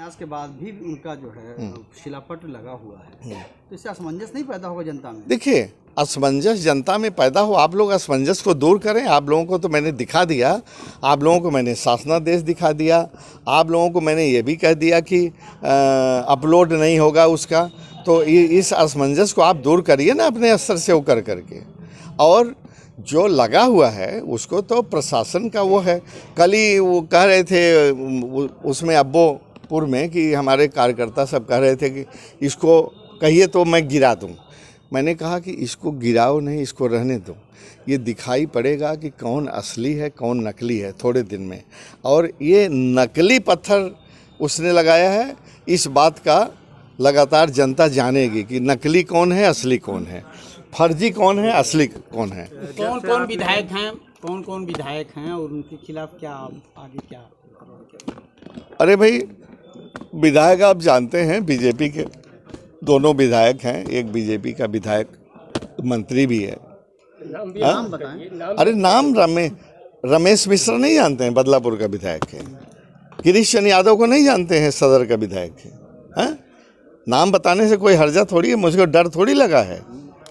प्रयास के बाद भी उनका जो है शिलापट लगा हुआ है, तो इससे असमंजस नहीं पैदा होगा जनता में? देखिए, असमंजस जनता में पैदा हो, आप लोग असमंजस को दूर करें। आप लोगों को तो मैंने दिखा दिया, आप लोगों को मैंने शासनादेश दिखा दिया, आप लोगों को मैंने ये भी कह दिया कि अपलोड नहीं होगा उसका। तो इस असमंजस को आप दूर करिए ना अपने स्तर से वो कर करके। और जो लगा हुआ है उसको तो प्रशासन का वो है। कल ही वो कह रहे थे उसमें अब्बोपुर में कि हमारे कार्यकर्ता सब कह रहे थे कि इसको कहिए तो मैं गिरा दूं। मैंने कहा कि इसको गिराओ नहीं, इसको रहने दो। ये दिखाई पड़ेगा कि कौन असली है कौन नकली है थोड़े दिन में। और ये नकली पत्थर उसने लगाया है, इस बात का लगातार जनता जानेगी कि नकली कौन है असली कौन है, फर्जी कौन है असली कौन है। कौन कौन विधायक हैं और उनके खिलाफ क्या आगे क्या? अरे भाई, विधायक आप जानते हैं बीजेपी के दोनों विधायक हैं, एक बीजेपी का विधायक मंत्री भी है। नाम बताएं। अरे नाम रमेश मिश्रा नहीं जानते हैं, बदलापुर का विधायक है। गिरीश चंद्र यादव को नहीं जानते हैं, सदर का विधायक है। नाम बताने से कोई हर्जा थोड़ी है, मुझको डर थोड़ी लगा है।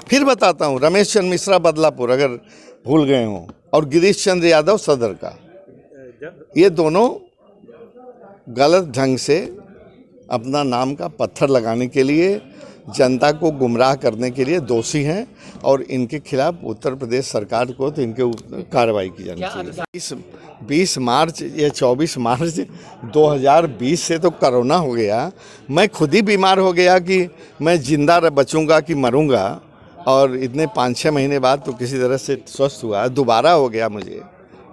फिर बताता हूँ, रमेश चंद्र मिश्रा बदलापुर अगर भूल गए हों, और गिरीश चंद्र यादव सदर का, ये दोनों गलत ढंग से अपना नाम का पत्थर लगाने के लिए, जनता को गुमराह करने के लिए दोषी हैं। और इनके खिलाफ उत्तर प्रदेश सरकार को तो इनके ऊपर कार्रवाई की जानी चाहिए। 20 मार्च या 24 मार्च 2020 से तो कोरोना हो गया। मैं खुद ही बीमार हो गया कि मैं जिंदा बचूंगा कि मरूंगा, और इतने 5-6 महीने बाद तो किसी तरह से स्वस्थ हुआ, दोबारा हो गया मुझे।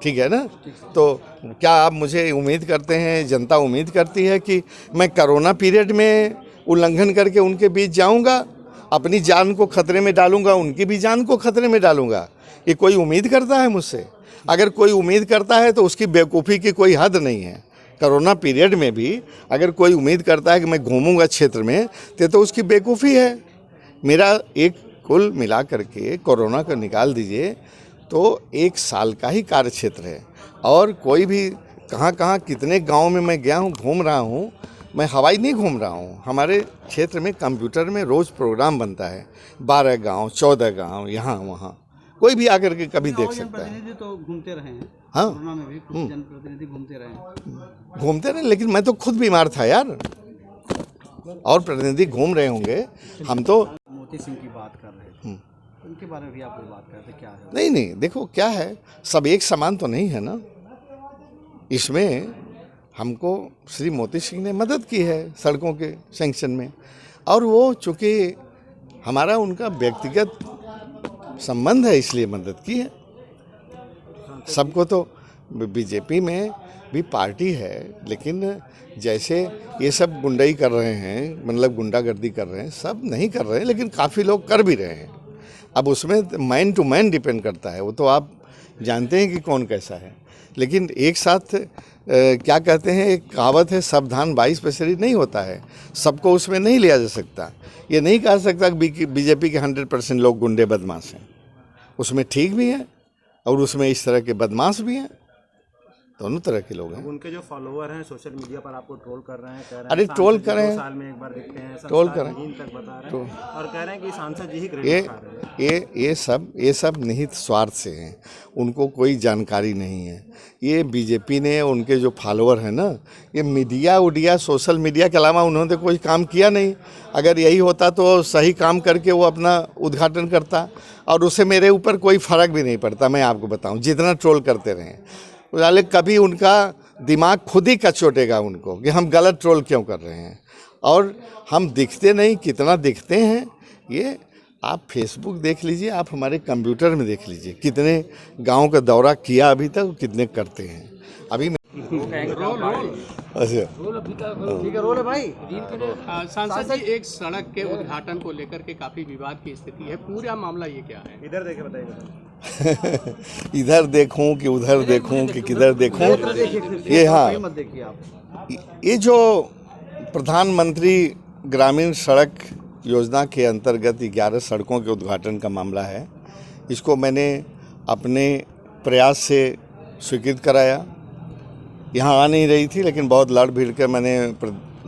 ठीक है ना? तो क्या आप मुझे उम्मीद करते हैं, जनता उम्मीद करती है कि मैं कोरोना पीरियड में उल्लंघन करके उनके बीच जाऊंगा, अपनी जान को खतरे में डालूंगा, उनकी भी जान को खतरे में डालूंगा? ये कोई उम्मीद करता है मुझसे? अगर कोई उम्मीद करता है तो उसकी बेवकूफ़ी की कोई हद नहीं है। कोरोना पीरियड में भी अगर कोई उम्मीद करता है कि मैं घूमूंगा क्षेत्र में, तो उसकी बेवकूफ़ी है। मेरा एक कुल मिला करके कोरोना को निकाल दीजिए तो 1 साल का ही कार्य क्षेत्र है। और कोई भी कहाँ कहाँ कितने गांव में मैं गया हूँ, घूम रहा हूँ। मैं हवाई नहीं घूम रहा हूँ, हमारे क्षेत्र में कंप्यूटर में रोज़ प्रोग्राम बनता है। 12 गांव 14 गांव, यहाँ वहाँ कोई भी आकर के कभी देख सकता है। जनप्रतिनिधि तो घूमते रहे हैं, हाँ, कोरोना में भी कुछ जनप्रतिनिधि घूमते रहे। लेकिन मैं तो खुद बीमार था यार, और प्रतिनिधि घूम रहे होंगे। हम तो मोती सिंह की बात कर रहे थे, उनके बारे में भी आप कोई बात करते क्या है? नहीं, देखो क्या है, सब एक समान तो नहीं है ना। इसमें हमको श्री मोती सिंह ने मदद की है सड़कों के सैंक्शन में, और वो चूँकि हमारा उनका व्यक्तिगत संबंध है इसलिए मदद की है। सबको तो बीजेपी में भी पार्टी है, लेकिन जैसे ये सब गुंडाई कर रहे हैं, मतलब गुंडागर्दी कर रहे हैं, सब नहीं कर रहे हैं, लेकिन काफ़ी लोग कर भी रहे हैं। अब उसमें मैन टू मैन डिपेंड करता है, वो तो आप जानते हैं कि कौन कैसा है। लेकिन एक साथ क्या कहते हैं, एक कहावत है, सब धान 22 पैसेरी नहीं होता है, सबको उसमें नहीं लिया जा सकता। ये नहीं कह सकता कि बीजेपी के 100% लोग गुंडे बदमाश हैं। उसमें ठीक भी हैं और उसमें इस तरह के बदमाश भी हैं, दोनों तरह के लोग हैं। उनके जो फॉलोअर हैं सोशल मीडिया पर आपको ट्रोल कर रहे हैं, कह रहे हैं अरे ट्रोल करें, 2 साल में एक बार दिखते हैं, ट्रोल करें तक बता रहे हैं, और कह रहे हैं कि सांसद जी ही क्रेडिट खा रहे हैं। ये सब निहित स्वार्थ से हैं, उनको कोई जानकारी नहीं है। ये बीजेपी ने, उनके जो फॉलोअर हैं ना, ये मीडिया सोशल मीडिया के अलावा उन्होंने कोई काम किया नहीं। अगर यही होता तो सही काम करके वो अपना उद्घाटन करता, और उससे मेरे ऊपर कोई फ़र्क भी नहीं पड़ता। मैं आपको बताऊं, जितना ट्रोल करते रहें, वाले कभी उनका दिमाग खुद ही कचोटेगा उनको कि हम गलत ट्रोल क्यों कर रहे हैं। और हम दिखते नहीं, कितना दिखते हैं ये आप फेसबुक देख लीजिए, आप हमारे कंप्यूटर में देख लीजिए, कितने गांव का दौरा किया अभी तक, कितने करते हैं अभी। अच्छा ठीक है, रोल है भाई। सांसद जी, एक सड़क के उद्घाटन को लेकर के काफी विवाद की स्थिति है, पूरा मामला ये क्या है? इधर देखे बताइए। इधर देखूं कि उधर देखूं कि किधर देखूं, ये हाँ, ये जो प्रधानमंत्री ग्रामीण सड़क योजना के अंतर्गत 11 सड़कों के उद्घाटन का मामला है, इसको मैंने अपने प्रयास से स्वीकृत कराया। यहाँ आ नहीं रही थी, लेकिन बहुत लड़ भिड़ कर मैंने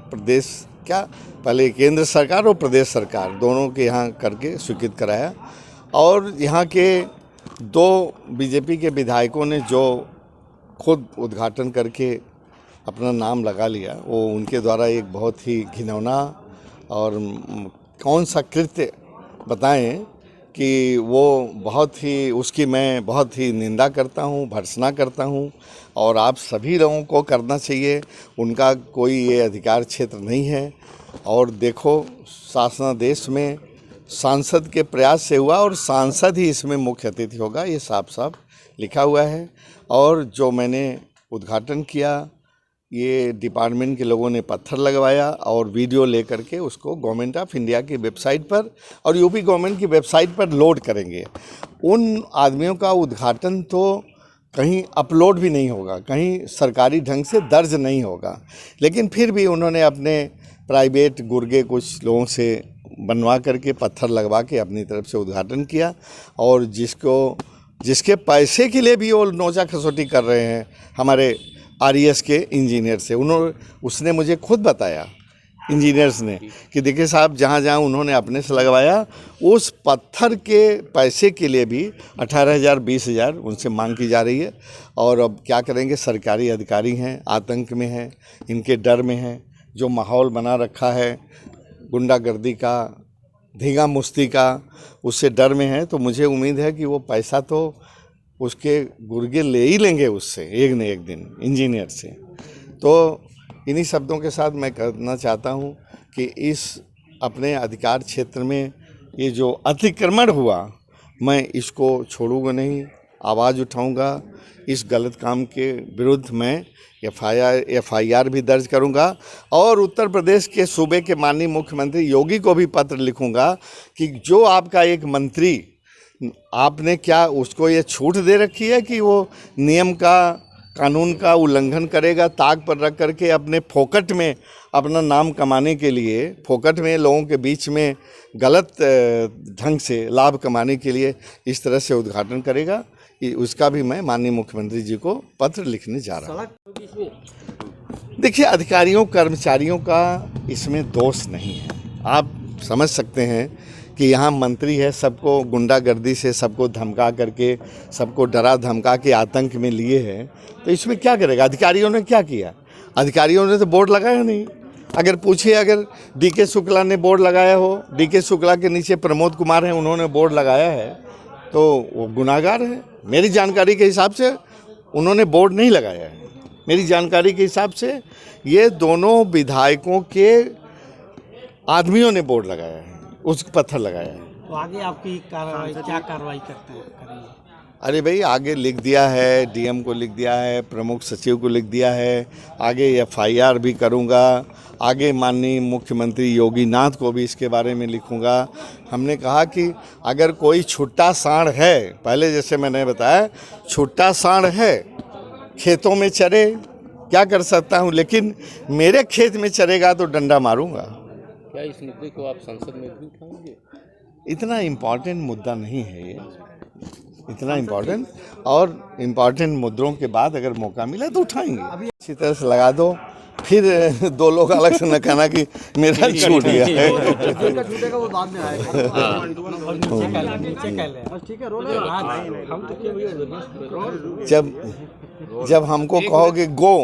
प्रदेश क्या, पहले केंद्र सरकार और प्रदेश सरकार दोनों के यहाँ करके स्वीकृत कराया। और यहाँ के 2 बीजेपी के विधायकों ने जो खुद उद्घाटन करके अपना नाम लगा लिया, वो उनके द्वारा एक बहुत ही घिनौना और कौन सा कृत्य बताएं कि वो बहुत ही, उसकी मैं बहुत ही निंदा करता हूँ, भर्त्सना करता हूँ। और आप सभी लोगों को करना चाहिए, उनका कोई ये अधिकार क्षेत्र नहीं है। और देखो, शासनादेश में सांसद के प्रयास से हुआ और सांसद ही इसमें मुख्य अतिथि होगा, ये साफ साफ लिखा हुआ है। और जो मैंने उद्घाटन किया, ये डिपार्टमेंट के लोगों ने पत्थर लगवाया और वीडियो लेकर के उसको गवर्नमेंट ऑफ इंडिया की वेबसाइट पर और यूपी गवर्नमेंट की वेबसाइट पर लोड करेंगे। उन आदमियों का उद्घाटन तो कहीं अपलोड भी नहीं होगा, कहीं सरकारी ढंग से दर्ज नहीं होगा, लेकिन फिर भी उन्होंने अपने प्राइवेट गुर्गे कुछ लोगों से बनवा करके पत्थर लगवा के अपनी तरफ से उद्घाटन किया। और जिसके पैसे के लिए भी वो नोचा खसोटी कर रहे हैं हमारे RES के इंजीनियर से, उसने मुझे खुद बताया, इंजीनियर्स ने, कि देखिए साहब, जहाँ जहाँ उन्होंने अपने से लगवाया, उस पत्थर के पैसे के लिए भी 18,000 20,000 उनसे मांग की जा रही है। और अब क्या करेंगे, सरकारी अधिकारी हैं, आतंक में हैं, इनके डर में हैं, जो माहौल बना रखा है गुंडागर्दी का, धींगा मुश्ती का, उससे डर में है। तो मुझे उम्मीद है कि वो पैसा तो उसके गुर्गे ले ही लेंगे उससे एक न एक दिन, इंजीनियर से। तो इन्हीं शब्दों के साथ मैं कहना चाहता हूँ कि इस अपने अधिकार क्षेत्र में ये जो अतिक्रमण हुआ, मैं इसको छोड़ूंगा नहीं, आवाज़ उठाऊंगा। इस गलत काम के विरुद्ध मैं FIR भी दर्ज करूंगा और उत्तर प्रदेश के सूबे के माननीय मुख्यमंत्री योगी को भी पत्र लिखूंगा कि जो आपका एक मंत्री, आपने क्या उसको ये छूट दे रखी है कि वो नियम का, कानून का उल्लंघन करेगा, ताक पर रख करके अपने फोकट में अपना नाम कमाने के लिए, फोकट में लोगों के बीच में गलत ढंग से लाभ कमाने के लिए इस तरह से उद्घाटन करेगा। उसका भी मैं माननीय मुख्यमंत्री जी को पत्र लिखने जा रहा हूँ। देखिए, अधिकारियों कर्मचारियों का इसमें दोष नहीं है। आप समझ सकते हैं कि यहाँ मंत्री है, सबको गुंडागर्दी से सबको धमका करके, सबको डरा धमका के आतंक में लिए हैं, तो इसमें क्या करेगा? अधिकारियों ने क्या किया? अधिकारियों ने तो बोर्ड लगाया नहीं। अगर पूछिए, अगर DK शुक्ला ने बोर्ड लगाया हो, DK शुक्ला के नीचे प्रमोद कुमार हैं, उन्होंने बोर्ड लगाया है, तो वो गुनाहगार है। मेरी जानकारी के हिसाब से उन्होंने बोर्ड नहीं लगाया है। मेरी जानकारी के हिसाब से ये दोनों विधायकों के आदमियों ने बोर्ड लगाया है, उस पत्थर लगाया है। तो आगे आपकी कार्रवाई, क्या कार्रवाई करते हैं, करेंगे? अरे भाई, आगे लिख दिया है, DM को लिख दिया है, प्रमुख सचिव को लिख दिया है, आगे FIR भी करूँगा, आगे माननीय मुख्यमंत्री योगी नाथ को भी इसके बारे में लिखूँगा। हमने कहा कि अगर कोई छुट्टा सांड है, पहले जैसे मैंने बताया, छुट्टा सांड है, खेतों में चरे, क्या कर सकता हूँ, लेकिन मेरे खेत में चरेगा तो डंडा मारूँगा। क्या इस मुद्दे को आप संसद में भी उठाएंगे? इतना इम्पॉर्टेंट मुद्दा नहीं है ये, इतना इम्पॉर्टेंट, और इम्पॉर्टेंट मुद्दों के बाद अगर मौका मिला तो उठाएंगे। अच्छी तरह से लगा दो, फिर 2 लोग अलग से न कहना कि मेरा छूट गया है। छूटेगा वो बाद में आएगा। ठीक है, रोल। जब हमको कहोगे गो,